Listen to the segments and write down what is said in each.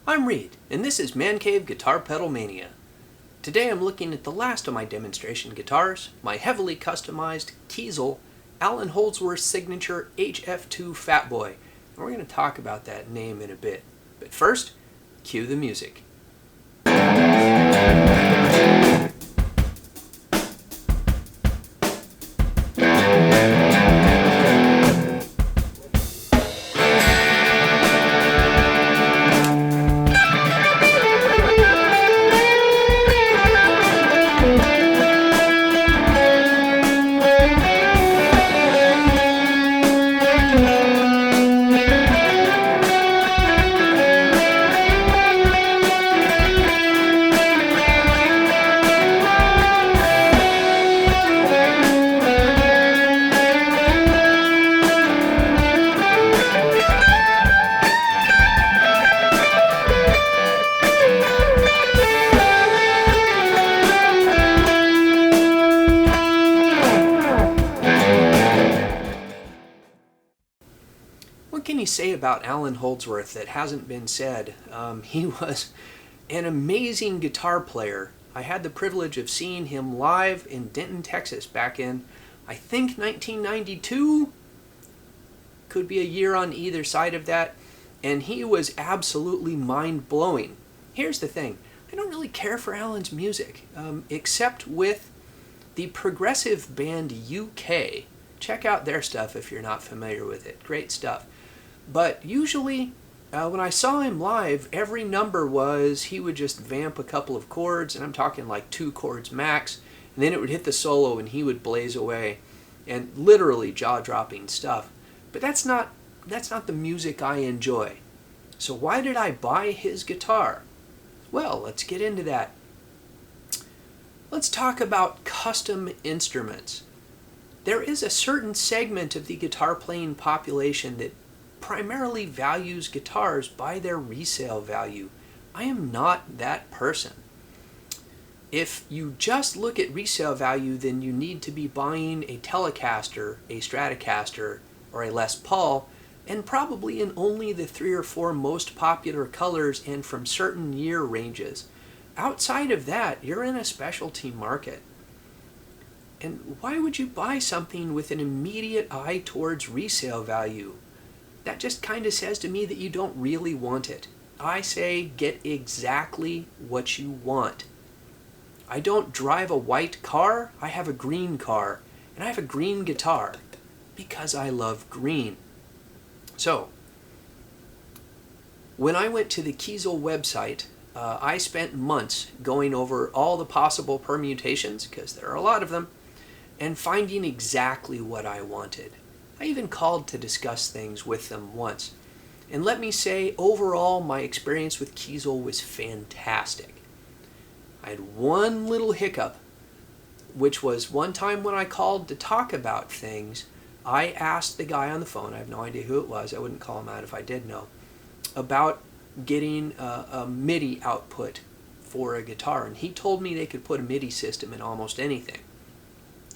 I'm Reed, and this is Man Cave Guitar Pedal Mania. Today I'm looking at the last of my demonstration guitars, my heavily customized Kiesel Allan Holdsworth Signature HF2 Fatboy, and we're going to talk about that name in a bit. But first, cue the music. What can you say about Allan Holdsworth that hasn't been said? He was an amazing guitar player. I had the privilege of seeing him live in Denton, Texas back in, I think, 1992. Could be a year on either side of that. And he was absolutely mind-blowing. Here's the thing. I don't really care for Allan's music, except with the progressive band UK. Check out their stuff if you're not familiar with it. Great stuff. But usually, when I saw him live, every number was he would just vamp a couple of chords, and I'm talking like 2 chords max, and then it would hit the solo and he would blaze away, and literally jaw-dropping stuff. But that's not the music I enjoy. So why did I buy his guitar? Well, let's get into that. Let's talk about custom instruments. There is a certain segment of the guitar playing population that primarily values guitars by their resale value. I am not that person. If you just look at resale value, then you need to be buying a Telecaster, a Stratocaster, or a Les Paul, and probably in only the 3 or 4 most popular colors and from certain year ranges. Outside of that, you're in a specialty market. And why would you buy something with an immediate eye towards resale value? That just kind of says to me that you don't really want it. I say get exactly what you want. I don't drive a white car, I have a green car, and I have a green guitar because I love green. So, when I went to the Kiesel website, I spent months going over all the possible permutations, because there are a lot of them, and finding exactly what I wanted. I even called to discuss things with them once. And let me say, overall, my experience with Kiesel was fantastic. I had one little hiccup, which was one time when I called to talk about things, I asked the guy on the phone, I have no idea who it was, I wouldn't call him out if I did know, about getting a MIDI output for a guitar. And he told me they could put a MIDI system in almost anything.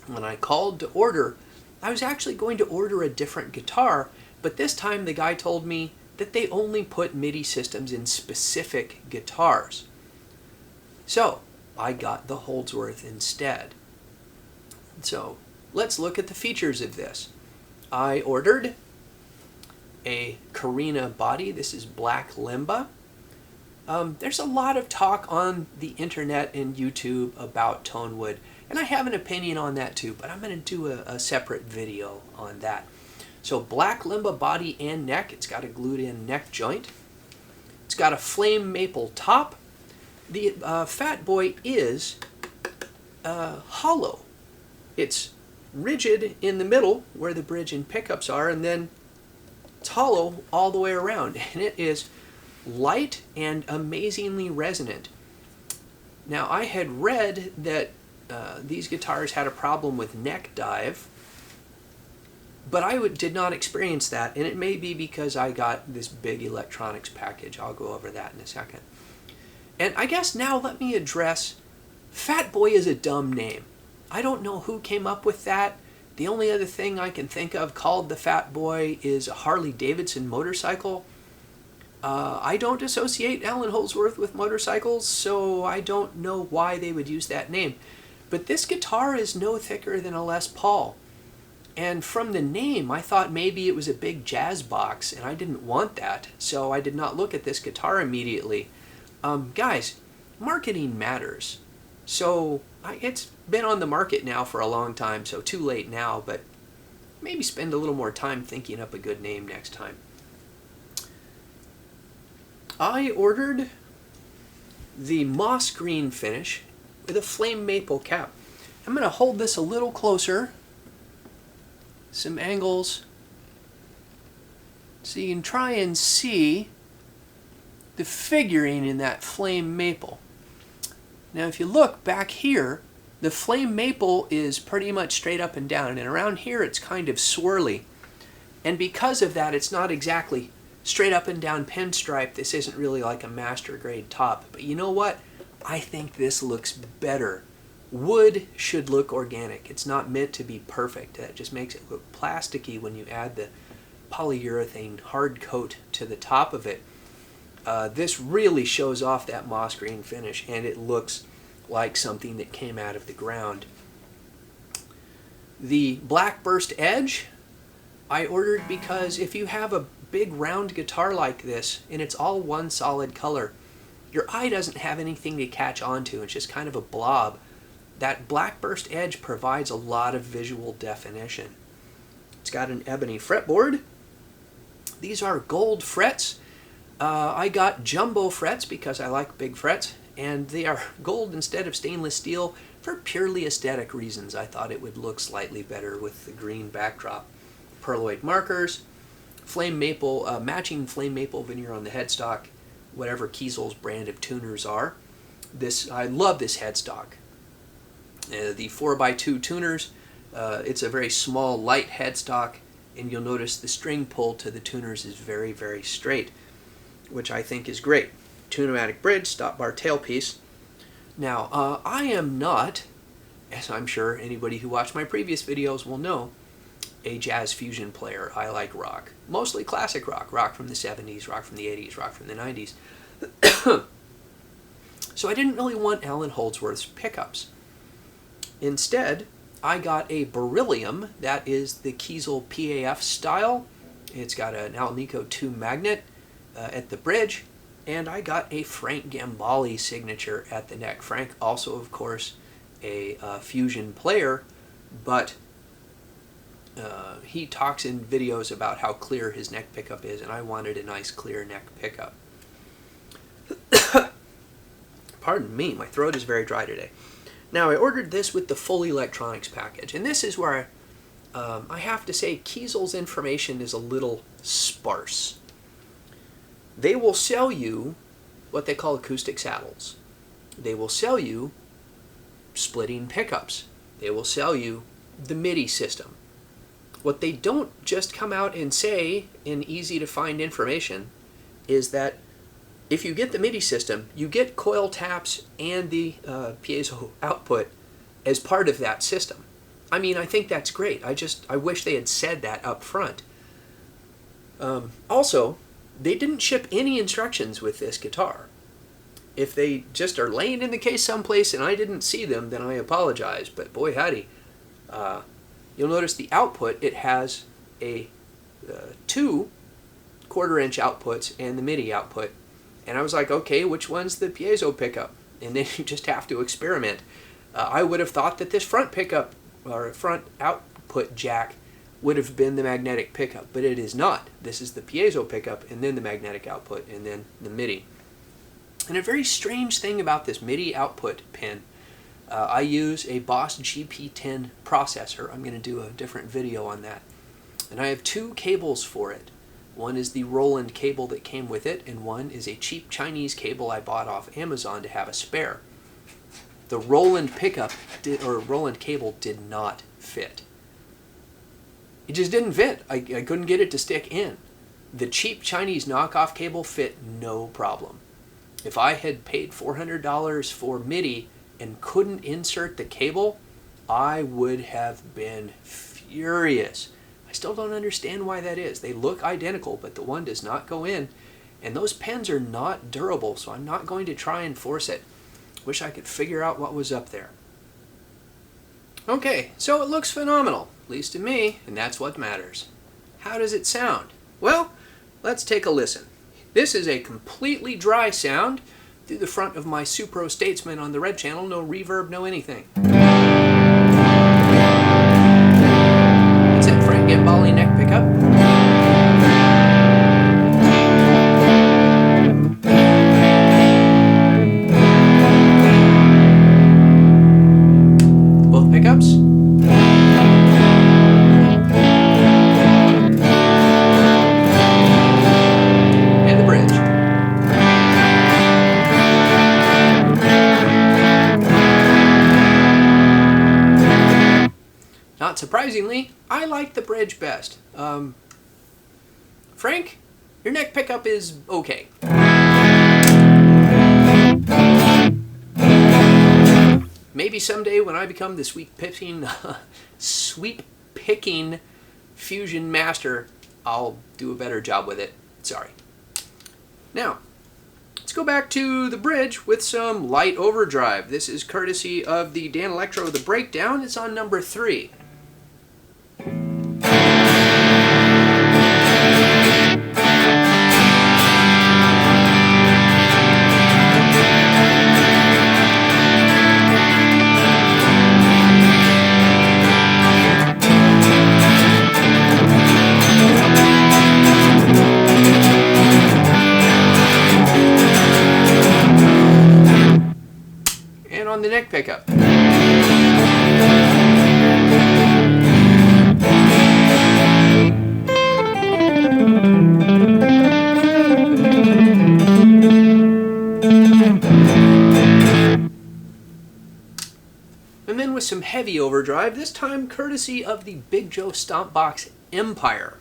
When I called to order, I was actually going to order a different guitar, but this time the guy told me that they only put MIDI systems in specific guitars. So I got the Holdsworth instead. So let's look at the features of this. I ordered a Carina body. This is black Limba. There's a lot of talk on the internet and YouTube about tone wood, and I have an opinion on that too, but I'm going to do a separate video on that. So black Limba body and neck. It's got a glued-in neck joint. It's got a flame maple top. The Fatboy is hollow. It's rigid in the middle where the bridge and pickups are, and then it's hollow all the way around, and it is light and amazingly resonant. Now, I had read that these guitars had a problem with neck dive, but I did not experience that, and it may be because I got this big electronics package. I'll go over that in a second. And I guess now let me address, Fatboy is a dumb name. I don't know who came up with that. The only other thing I can think of called the Fatboy is a Harley Davidson motorcycle. I don't associate Allan Holdsworth with motorcycles, so I don't know why they would use that name. But this guitar is no thicker than a Les Paul. And from the name, I thought maybe it was a big jazz box, and I didn't want that, so I did not look at this guitar immediately. Guys, marketing matters. So it's been on the market now for a long time, so too late now, but maybe spend a little more time thinking up a good name next time. I ordered the moss green finish with a flame maple cap. I'm going to hold this a little closer, some angles, so you can try and see the figuring in that flame maple. Now if you look back here, the flame maple is pretty much straight up and down, and around here it's kind of swirly. And because of that, it's not exactly straight up and down pinstripe. This isn't really like a master grade top. But you know what? I think this looks better. Wood should look organic. It's not meant to be perfect. That just makes it look plasticky when you add the polyurethane hard coat to the top of it. This really shows off that moss green finish, and it looks like something that came out of the ground. The black burst edge I ordered because if you have a big round guitar like this and it's all one solid color, your eye doesn't have anything to catch onto. It's just kind of a blob. That black burst edge provides a lot of visual definition. It's got an ebony fretboard. These are gold frets. I got jumbo frets because I like big frets, and they are gold instead of stainless steel for purely aesthetic reasons. I thought it would look slightly better with the green backdrop. Perloid markers, flame maple, matching flame maple veneer on the headstock, whatever Kiesel's brand of tuners are. I love this headstock. The 4x2 tuners, it's a very small, light headstock, and you'll notice the string pull to the tuners is very, very straight, which I think is great. Tune-o-matic bridge, stop bar tailpiece. Now, I am not, as I'm sure anybody who watched my previous videos will know, a jazz fusion player. I like rock. Mostly classic rock. Rock from the 70s, rock from the 80s, rock from the 90s. So I didn't really want Allan Holdsworth's pickups. Instead, I got a beryllium. That is the Kiesel PAF style. It's got an Alnico 2 magnet at the bridge. And I got a Frank Gambale signature at the neck. Frank also, of course, a fusion player, but he talks in videos about how clear his neck pickup is, and I wanted a nice clear neck pickup. Pardon me, my throat is very dry today. Now, I ordered this with the full electronics package, and this is where I have to say Kiesel's information is a little sparse. They will sell you what they call acoustic saddles. They will sell you splitting pickups. They will sell you the MIDI system. What they don't just come out and say in easy to find information is that if you get the MIDI system, you get coil taps and the piezo output as part of that system. I mean, I think that's great. I wish they had said that up front. Also, they didn't ship any instructions with this guitar. If they just are laying in the case someplace and I didn't see them, then I apologize. But boy howdy, you'll notice the output, it has a 2 1/4-inch outputs and the MIDI output. And I was like, okay, which one's the piezo pickup? And then you just have to experiment. I would have thought that this front pickup, or front output jack, would have been the magnetic pickup, but it is not. This is the piezo pickup, and then the magnetic output, and then the MIDI. And a very strange thing about this MIDI output pin, I use a Boss GP10 processor. I'm going to do a different video on that. And I have 2 cables for it. One is the Roland cable that came with it, and one is a cheap Chinese cable I bought off Amazon to have a spare. The Roland Roland cable did not fit. It just didn't fit. I couldn't get it to stick in. The cheap Chinese knockoff cable fit no problem. If I had paid $400 for MIDI and couldn't insert the cable, I would have been furious. I still don't understand why that is. They look identical, but the one does not go in. And those pens are not durable, so I'm not going to try and force it. Wish I could figure out what was up there. Okay, so it looks phenomenal, at least to me, and that's what matters. How does it sound? Well, let's take a listen. This is a completely dry sound through the front of my Supro Statesman on the red channel, no reverb, no anything. That's it, Frank Gambale neck pickup. Pickups. And the bridge. Not surprisingly, I like the bridge best. Frank, your neck pickup is okay. Maybe someday when I become the sweep picking fusion master, I'll do a better job with it. Sorry. Now, let's go back to the bridge with some light overdrive. This is courtesy of the Danelectro The Breakdown. It's on number 3. On the neck pickup. And then with some heavy overdrive, this time courtesy of the Big Joe Stompbox Empire.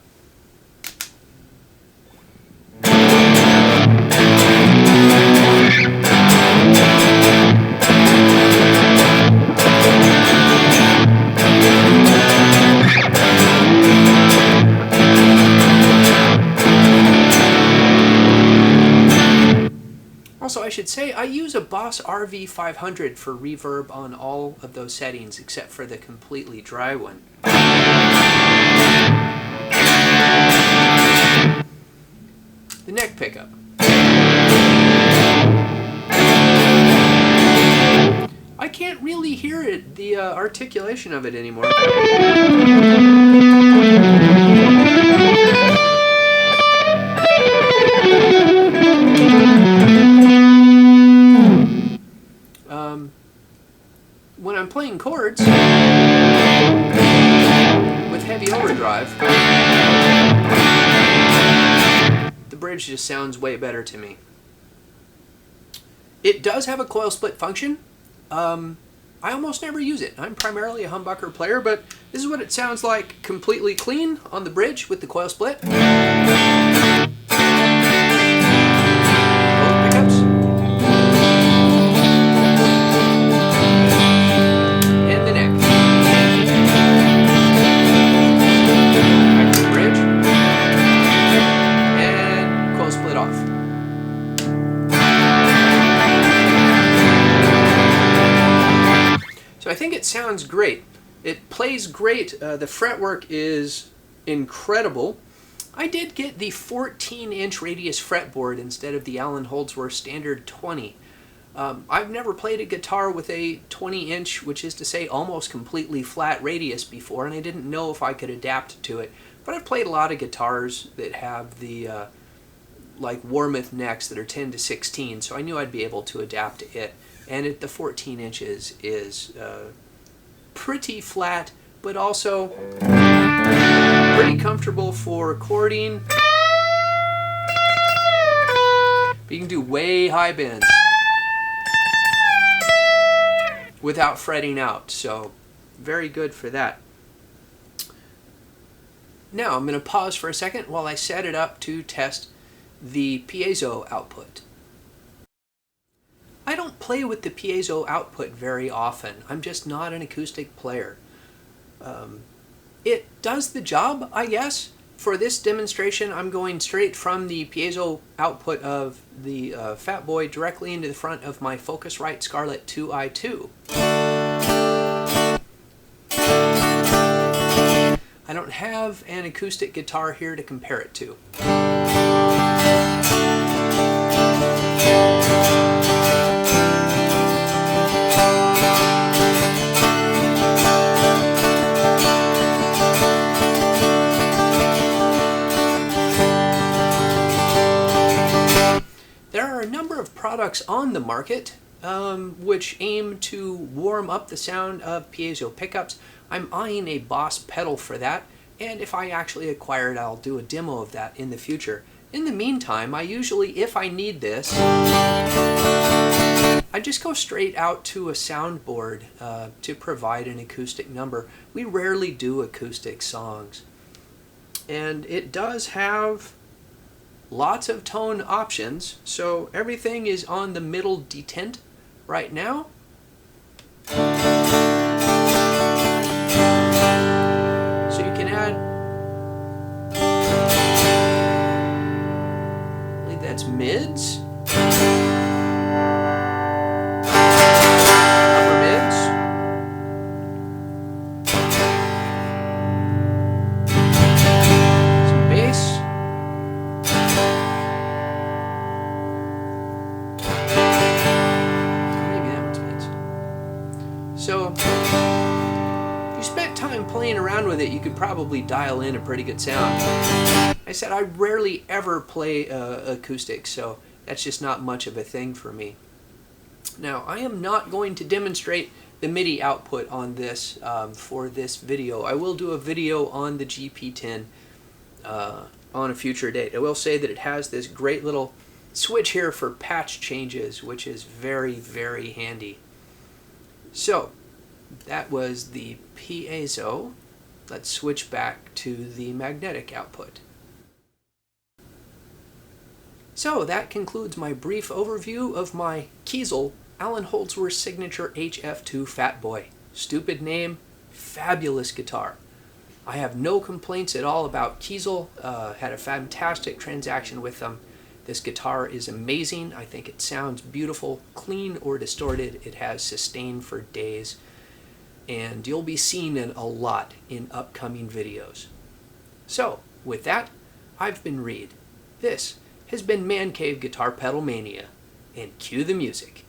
Also, I should say, I use a Boss RV500 for reverb on all of those settings except for the completely dry one. The neck pickup. I can't really hear it, the articulation of it anymore. When I'm playing chords with heavy overdrive, the bridge just sounds way better to me. It does have a coil split function. I almost never use it. I'm primarily a humbucker player, but this is what it sounds like completely clean on the bridge with the coil split. Both pickups. And the neck. Back to the bridge. And coil split off. So I think it sounds great. It plays great. The fretwork is incredible. I did get the 14-inch radius fretboard instead of the Allan Holdsworth standard 20. I've never played a guitar with a 20-inch, which is to say almost completely flat radius before, and I didn't know if I could adapt to it. But I've played a lot of guitars that have the like Warmoth necks that are 10 to 16, so I knew I'd be able to adapt to it. And the 14 inches is pretty flat, but also pretty comfortable for chording. But you can do way high bends without fretting out, so very good for that. Now I'm going to pause for a second while I set it up to test the piezo output. I don't play with the piezo output very often. I'm just not an acoustic player. It does the job, I guess. for this demonstration, I'm going straight from the piezo output of the Fatboy directly into the front of my Focusrite Scarlett 2i2. I don't have an acoustic guitar here to compare it to. There are a number of products on the market which aim to warm up the sound of piezo pickups. I'm eyeing a Boss pedal for that, and if I actually acquire it, I'll do a demo of that in the future. In the meantime, I usually, if I need this, I just go straight out to a soundboard to provide an acoustic number. We rarely do acoustic songs. And it does have lots of tone options, so everything is on the middle detent right now. So you can add, I believe that's mids, upper mids, some bass, maybe that one's mids. So if you spent time playing around with it, you could probably dial in a pretty good sound. I said I rarely ever play acoustic, so that's just not much of a thing for me. Now, I am not going to demonstrate the MIDI output on this for this video. I will do a video on the GP10 on a future date. I will say that it has this great little switch here for patch changes, which is very, very handy. So, that was the piezo. Let's switch back to the magnetic output. So that concludes my brief overview of my Kiesel Allan Holdsworth Signature HF2 Fatboy. Stupid name, fabulous guitar. I have no complaints at all about Kiesel. Had a fantastic transaction with them. This guitar is amazing. I think it sounds beautiful, clean or distorted. It has sustain for days. And you'll be seeing it a lot in upcoming videos. So, with that, I've been Reed. This has been Man Cave Guitar Pedal Mania, and cue the music.